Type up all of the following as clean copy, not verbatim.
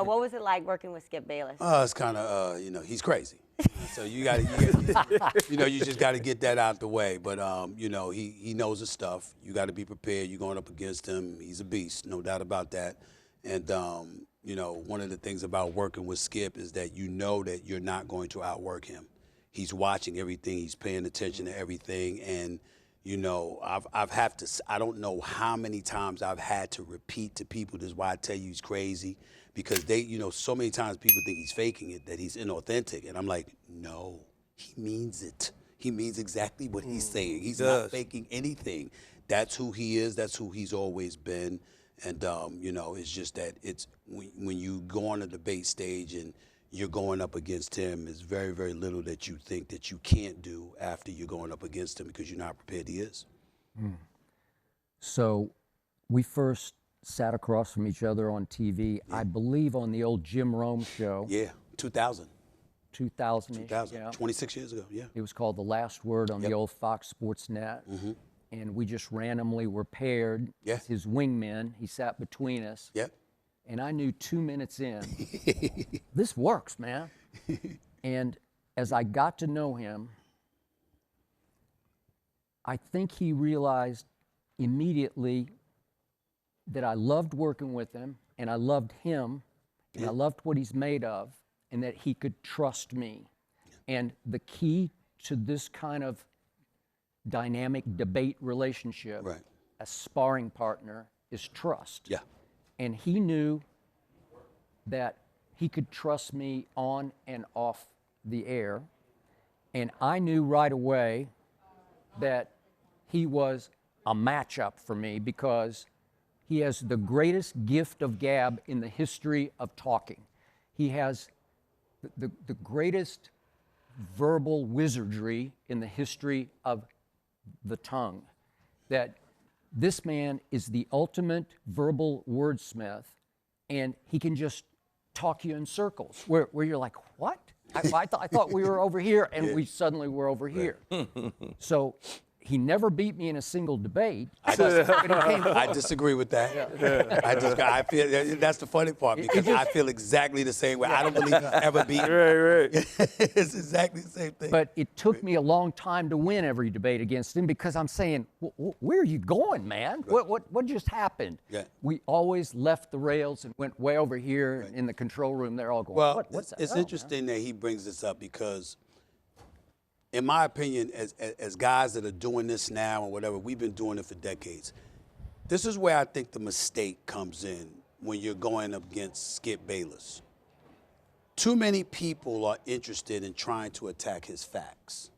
What was it like working with Skip Bayless? It's kind of, you know, he's crazy. So you just got to get that out the way. But, you know, he knows his stuff. You got to be prepared. You're going up against him. He's a beast, no doubt about that. And, you know, one of the things about working with Skip is that you know that you're not going to outwork him. He's watching everything. He's paying attention to everything. And, you know, I don't know how many times I've had to repeat to people, this is why I tell you he's crazy, because they, you know, so many times people think he's faking it, that he's inauthentic. And I'm like, no, he means it. He means exactly what he's saying. He's not faking anything. That's who he is. That's who he's always been. And, you know, it's just that it's when you go on a debate stage and you're going up against him, it's very, very little that you think that you can't do after you're going up against him because you're not prepared he is. So we first sat across from each other on TV, I believe on the old Jim Rome show. Yeah, 2000. 2000-ish, 2000, yeah. 26 years ago, yeah. It was called The Last Word on the old Fox Sports Net. And we just randomly were paired as his wingmen. He sat between us. Yep. And I knew 2 minutes in, this works, man. And as I got to know him, I think he realized immediately that I loved working with him, and I loved him, and I loved what he's made of, and that he could trust me. And the key to this kind of dynamic debate relationship, a sparring partner, is trust. Yeah. And he knew that he could trust me on and off the air. And I knew right away that he was a matchup for me because he has the greatest gift of gab in the history of talking. He has the greatest verbal wizardry in the history of the tongue. That this man is the ultimate verbal wordsmith, and he can just talk you in circles where you're like, what? I thought we were over here, and we suddenly were over here. So he never beat me in a single debate. I disagree with that. I feel that's the funny part because I feel exactly the same way. I don't believe I ever beat him. It's exactly the same thing. But it took me a long time to win every debate against him because I'm saying, where are you going, man? What just happened? We always left the rails and went way over here in the control room. They're all going, well, what's that? It's interesting that he brings this up because in my opinion, as guys that are doing this now and whatever, we've been doing it for decades. This is where I think the mistake comes in when you're going up against Skip Bayless. Too many people are interested in trying to attack his facts.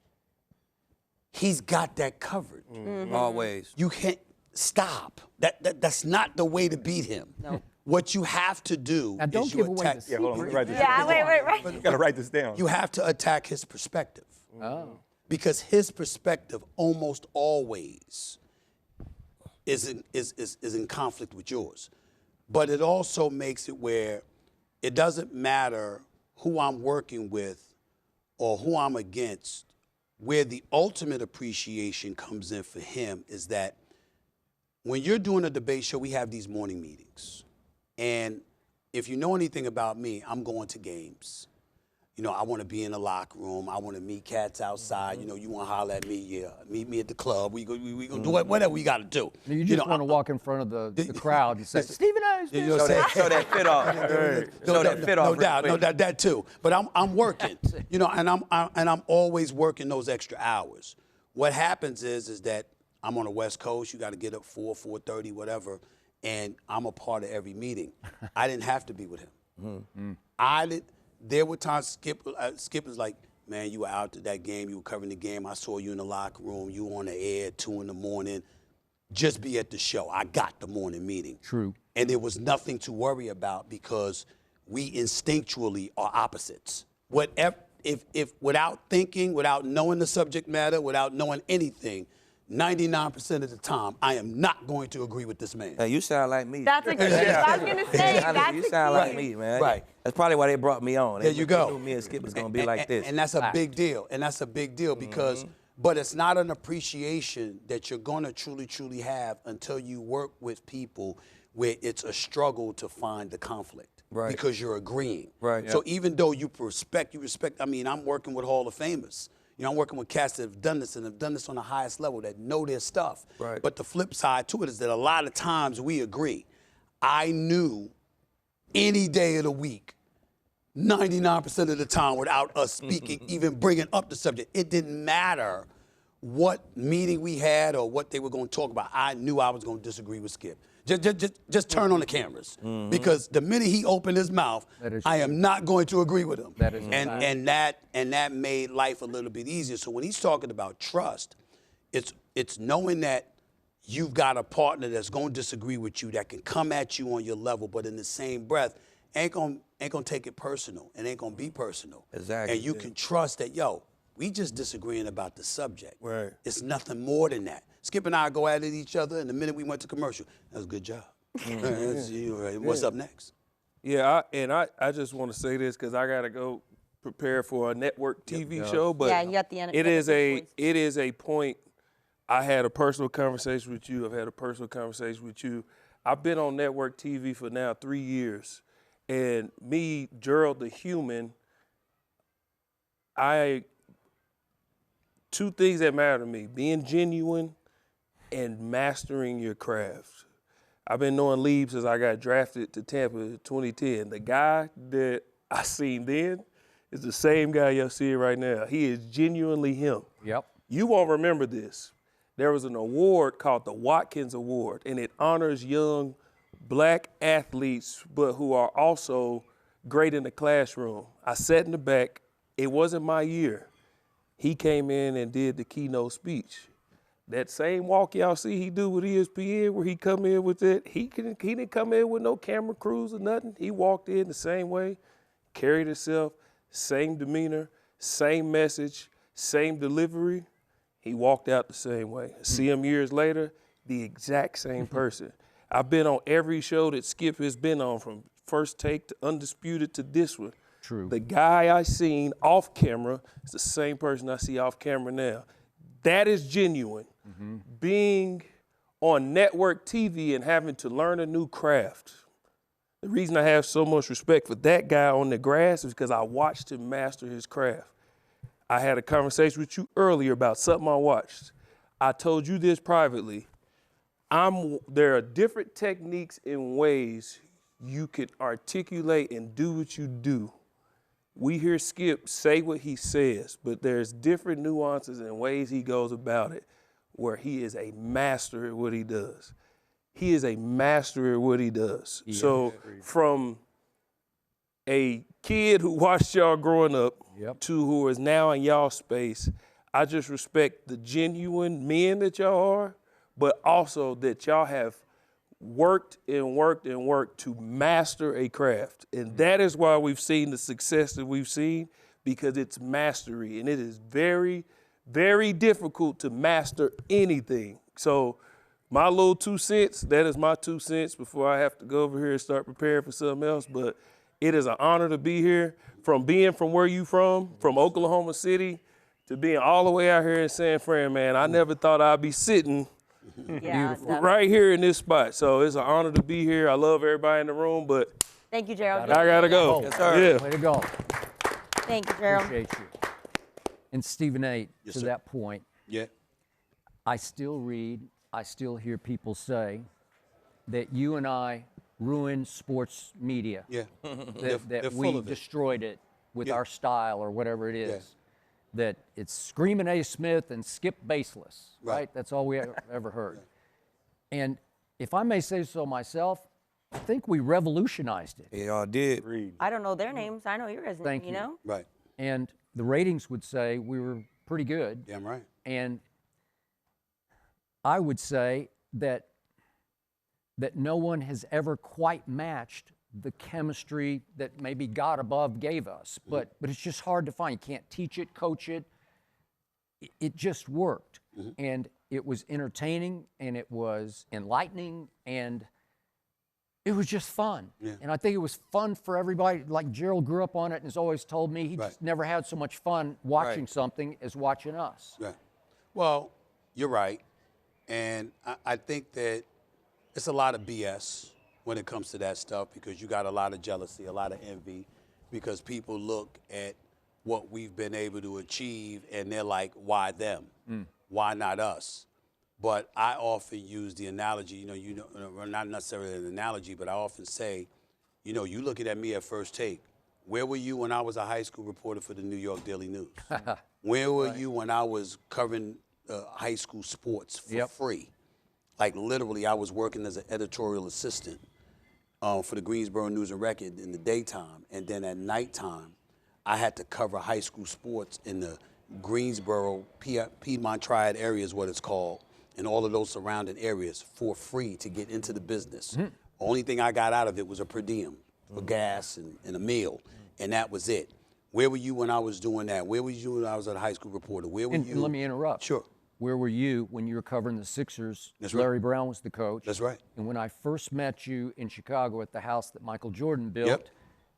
He's got that covered. Always. You can't stop. That's not the way to beat him. No. What you have to do now, don't is give away the secret. Hold on, let me write this down. wait. You gotta write this down. You have to attack his perspective. Oh. Because his perspective almost always is in conflict with yours. But it also makes it where it doesn't matter who I'm working with or who I'm against. Where the ultimate appreciation comes in for him is that when you're doing a debate show, we have these morning meetings. And if you know anything about me, I'm going to games. You know, I want to be in the locker room. I want to meet cats outside. You know, you want to holler at me, yeah. Meet me at the club. We gonna do whatever we got to do. You just want to walk in front of the crowd and say, Stephen A. You know what I'm saying? Show that fit off. Show that fit off. No doubt, that too. But I'm working, you know, and I'm always working those extra hours. What happens is that I'm on the West Coast. You got to get up 4:30, whatever, and I'm a part of every meeting. I didn't have to be with him. There were times Skip was like, man, you were out to that game. You were covering the game. I saw you in the locker room. You were on the air at 2 in the morning. Just be at the show. I got the morning meeting. True. And there was nothing to worry about because we instinctually are opposites. If without thinking, without knowing the subject matter, without knowing anything, 99% of the time, I am not going to agree with this man. Hey, you sound like me. That's a good I was going to say, that's you sound like me, man. Right. That's probably why they brought me on. There you go. They knew me and Skip was going to be like this. And that's a big deal. And that's a big deal because, but it's not an appreciation that you're going to truly have until you work with people where it's a struggle to find the conflict. Right. because you're agreeing. Right. So even though you respect, I mean, I'm working with Hall of Famers. You know, I'm working with cats that have done this and have done this on the highest level, that know their stuff. Right. But the flip side to it is that a lot of times we agree. I knew any day of the week, 99% of the time, without us speaking, even bringing up the subject, it didn't matter what meeting we had or what they were going to talk about. I knew I was going to disagree with Skip. Just turn on the cameras, because the minute he opened his mouth, I am not going to agree with him. That is and that made life a little bit easier. So when he's talking about trust, it's knowing that you've got a partner that's going to disagree with you, that can come at you on your level, but in the same breath, ain't gonna take it personal and ain't gonna be personal. Exactly. And you can trust that, yo, we just disagreeing about the subject. Right. It's nothing more than that. Skip and I go at it each other, and the minute we went to commercial, that was a good job. What's up next? Yeah, I just want to say this because I got to go prepare for a network TV show. But Yeah, you got the it is a point. I had a personal conversation with you. I've had a personal conversation with you. I've been on network TV for now 3 years. And me, Gerald the human, two things that matter to me: being genuine and mastering your craft. I've been knowing Lieb since I got drafted to Tampa in 2010. The guy that I seen then is the same guy y'all see right now. He is genuinely him. Yep. You won't remember this. There was an award called the Watkins Award, and it honors young black athletes, but who are also great in the classroom. I sat in the back. It wasn't my year. He came in and did the keynote speech. That same walk y'all see he do with ESPN, where he come in with it, he didn't come in with no camera crews or nothing. He walked in the same way, carried himself, same demeanor, same message, same delivery. He walked out the same way. See him years later, the exact same person. I've been on every show that Skip has been on, from First Take to Undisputed to this one. True. The guy I seen off camera is the same person I see off camera now. That is genuine. Being on network TV and having to learn a new craft. The reason I have so much respect for that guy on the grass is because I watched him master his craft. I had a conversation with you earlier about something I watched. I told you this privately. There are different techniques and ways you can articulate and do what you do. We hear Skip say what he says, but there's different nuances and ways he goes about it, where he is a master at what he does. He is a master at what he does. Yeah, so from a kid who watched y'all growing up to who is now in y'all space, I just respect the genuine men that y'all are, but also that y'all have worked and worked and worked to master a craft. And that is why we've seen the success that we've seen, because it's mastery. And it is very, very difficult to master anything. So my little 2 cents, that is my 2 cents before I have to go over here and start preparing for something else. But it is an honor to be here. From being from where you from Oklahoma City, to being all the way out here in San Fran, man, I never thought I'd be sitting right here in this spot. So it's an honor to be here. I love everybody in the room, but thank you, Gerald. I gotta go. Yes, sir. Way to go. Thank you, Gerald. Appreciate you. And Stephen A., to that point, I still read, I still hear people say that you and I ruined sports media. That we destroyed it with our style or whatever it is. That it's Screaming A. Smith and Skip Bayless, right? That's all we ever heard. And if I may say so myself, I think we revolutionized it. Y'all did. I don't know their names. I know yours. Thank you. You know? Right. And the ratings would say we were pretty good. Damn right. And I would say that no one has ever quite matched the chemistry that maybe God above gave us. But it's just hard to find. You can't teach it, coach it. It just worked. And it was entertaining, and it was enlightening, and it was just fun. And I think it was fun for everybody. Like Gerald grew up on it and has always told me he just never had so much fun watching something as watching us. Right. Well, you're right. And I think that it's a lot of BS when it comes to that stuff because you got a lot of jealousy, a lot of envy, because people look at what we've been able to achieve and they're like, why them? Why not us? But I often use the analogy, not necessarily an analogy, but I often say, you looking at me at First Take. Where were you when I was a high school reporter for the New York Daily News? Where were you when I was covering high school sports for free? Like literally, I was working as an editorial assistant for the Greensboro News and Record in the daytime, and then at nighttime, I had to cover high school sports in the Greensboro, Piedmont Triad area is what it's called, and all of those surrounding areas for free to get into the business. Only thing I got out of it was a per diem for gas and a meal, and that was it. Where were you when I was doing that? Where were you when I was a high school reporter? Where were you? And let me interrupt. Sure. Where were you when you were covering the Sixers? That's right. Larry Brown was the coach. That's right. And when I first met you in Chicago at the house that Michael Jordan built,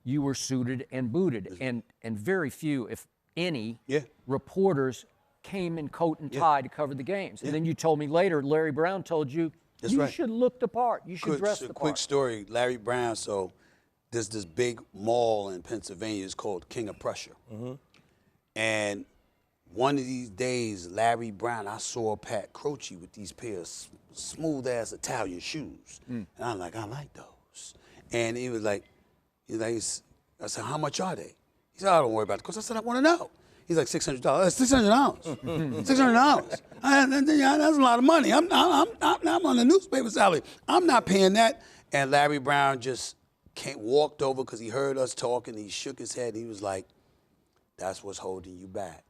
you were suited and booted. And very few, if any, reporters came in coat and tie to cover the games. And then you told me later, Larry Brown told you, you should look the part. You should dress the part. Quick story, Larry Brown, so there's this big mall in Pennsylvania, it's called King of Prussia. And one of these days, Larry Brown, I saw Pat Croce with these pair of smooth-ass Italian shoes. And I'm like, I like those. And he was like, I said, how much are they? He said, I don't worry about it. Because I said, I want to know. He's like, $600. $600. $600. That's a lot of money. I'm on the newspaper salary. I'm not paying that. And Larry Brown just walked over because he heard us talking. He shook his head. He was like, that's what's holding you back.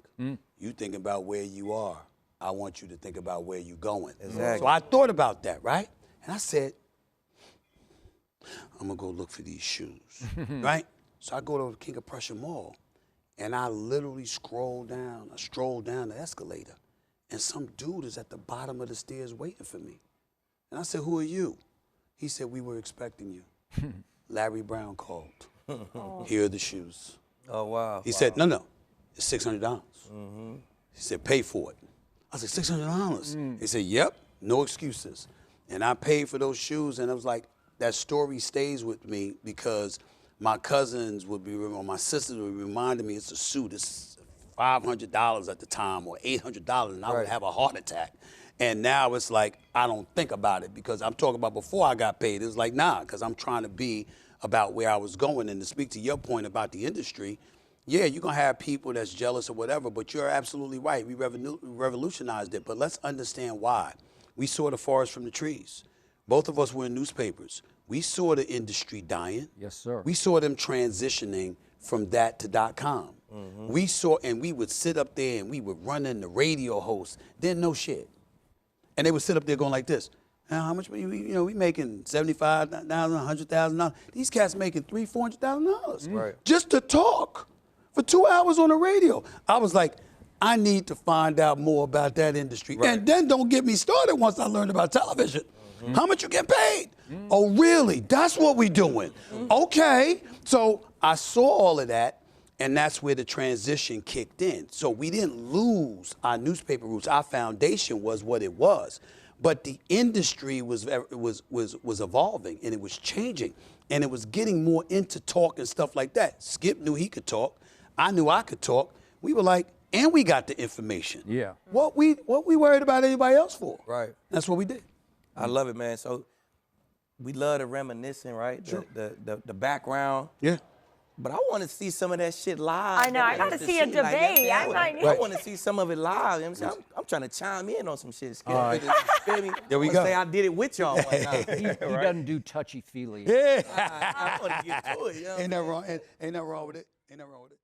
You think about where you are. I want you to think about where you're going. Exactly. So I thought about that, right? And I said, I'm going to go look for these shoes, right? So I go to the King of Prussia Mall, and I literally stroll down the escalator, and some dude is at the bottom of the stairs waiting for me. And I said, who are you? He said, we were expecting you. Larry Brown called. Here are the shoes. Oh, wow. He said, no, it's $600. He said, pay for it. I said, $600? He said, yep, no excuses. And I paid for those shoes, and it was like, that story stays with me because my cousins would be, or my sisters would be reminding me it's a suit. It's $500 at the time or $800, and I would have a heart attack. And now it's like, I don't think about it because I'm talking about before I got paid. It's like, nah, because I'm trying to be about where I was going. And to speak to your point about the industry, yeah, you're going to have people that's jealous or whatever, but you're absolutely right. We revolutionized it. But let's understand why. We saw the forest from the trees. Both of us were in newspapers. We saw the industry dying. Yes, sir. We saw them transitioning from that to .com. We saw, and we would sit up there and we would run in the radio hosts. Didn't know shit. And they would sit up there going like this. Now, how much, we making $75,000, $100,000. These cats making $300,000, $400,000 just to talk for 2 hours on the radio. I was like, I need to find out more about that industry. And then don't get me started once I learned about television. How much you get paid? Oh, really? That's what we doing. Okay. So I saw all of that, and that's where the transition kicked in. So we didn't lose our newspaper roots. Our foundation was what it was. But the industry was evolving, and it was changing, and it was getting more into talk and stuff like that. Skip knew he could talk. I knew I could talk. We were like, and we got the information. Yeah. What we worried about anybody else for? Right. That's what we did. I love it, man. So we love the reminiscing, right? Sure. The background. Yeah. But I want to see some of that shit live. I know. I got to see a debate. I want to see some of it live. You know what I'm saying? I'm trying to chime in on some shit. Feel me? There we I go. Say I did it with y'all one time. He doesn't do touchy-feely. Yeah. I want to get to it. You know? Ain't nothing wrong with it. Ain't nothing wrong with it.